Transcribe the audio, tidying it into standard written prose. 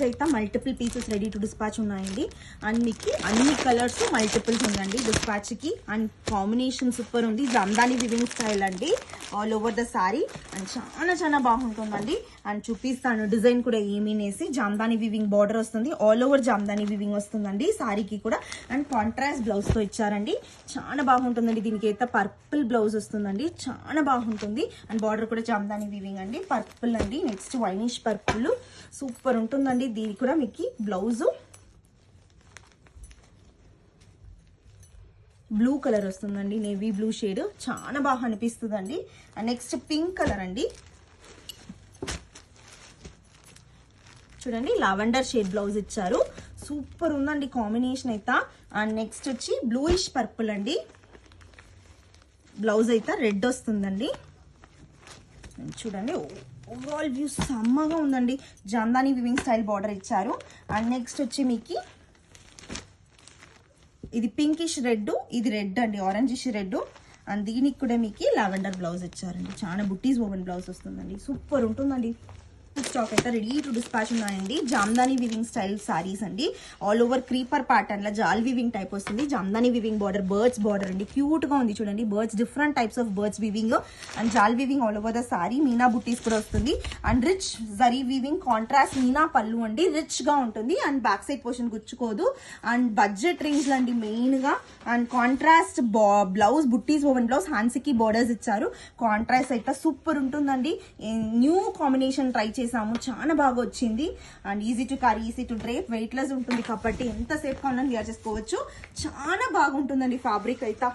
అయితే multiple pieces ready to dispatch ఉన్నాయండి. And మీకు అన్ని కలర్స్ మల్టిపుల్స్ ఉందండి డిస్పాచ్ కి. అండ్ కాంబినేషన్ సూపర్ ఉంది. జామ్దాని వివింగ్ స్టైల్ అండి all over the sorry. And చాలా బాగుంటుందండి. అండ్ చూపిస్తాను డిజైన్ కూడా ఏమీనేసి జామ్దాని వివింగ్ బార్డర్ వస్తుంది. ఆల్ ఓవర్ జామ్దాని వివింగ్ వస్తుందండి సారీకి కూడా. అండ్ కాంట్రాస్ట్ బ్లౌజ్ తో ఇచ్చారండి. చాలా బాగుంటుందండి. దీనికి అయితే పర్పుల్ బ్లౌజ్ వస్తుందండి. చాలా బాగుంటుంది. అండ్ బార్డర్ కూడా జామ్దాని వివింగ్ అండి. పర్పుల్ అండి. నెక్స్ట్ వైనిష్ పర్పుల్ సూపర్ ఉంటుందండి. దీనికి కూడా మీకు బ్లౌజ్ బ్లూ కలర్ వస్తుందండి. నేవీ బ్లూ షేడ్ చాలా బాగా అనిపిస్తుందండి. అండ్ నెక్స్ట్ పింక్ కలర్ అండి. చూడండి లావెండర్ షేడ్ బ్లౌజ్ ఇచ్చారు. సూపర్ ఉందండి కాంబినేషన్ అయితే. అండ్ నెక్స్ట్ వచ్చి బ్లూయిష్ పర్పుల్ అండి. బ్లౌజ్ అయితే రెడ్ వస్తుందండి. చూడండి ఓవరాల్ వ్యూ సమ్మగా ఉందండి. జామ్దాని వివింగ్ స్టైల్ బార్డర్ ఇచ్చారు. అండ్ నెక్స్ట్ వచ్చి మీకు ఇది పింకిష్ రెడ్, ఇది రెడ్ అండి, ఆరెంజిష్ రెడ్. అండ్ దీనికి కూడా మీకు లావెండర్ బ్లౌజ్ ఇచ్చారండి. చాలా బుట్టీస్ ఓవెన్ బ్లౌజ్ వస్తుందండి. సూపర్ ఉంటుందండి. స్టాక్ అయితే రెడీ టు డిస్పాచ్ ఉన్నాయండి. జామ్దాని వివింగ్ స్టైల్ సారీస్ అండి. ఆల్ ఓవర్ క్రీపర్ ప్యాటర్న్ లా జాల్ వివింగ్ టైప్ వస్తుంది. Jamdani weaving border, birds border అండి. క్యూట్ గా ఉంది చూడండి. Birds different types of birds weaving and jaal weaving all over the saree. Meena buttis కూడా వస్తుంది. And rich zari weaving contrast Meena పళ్ళు అండి. రిచ్ గా ఉంటుంది. అండ్ బ్యాక్ సైడ్ పోర్షన్ గుచ్చుకోదు. అండ్ బడ్జెట్ రేంజ్ లో అండి మెయిన్ గా. And contrast blouse, buttis woven blouse, hands కి బోర్డర్స్ ఇచ్చారు. కాంట్రాస్ట్ అయితే సూపర్ ఉంటుందండి. న్యూ కాంబినేషన్ ట్రై చేసాము. చాలా బాగా వచ్చింది. And easy to carry, easy to drape, weightless ఉంటుంది కాబట్టి ఎంతసేపు కావాలని వేర్ చేసుకోవచ్చు. చాలా బాగుంటుందండి ఫ్యాబ్రిక్ అయితే.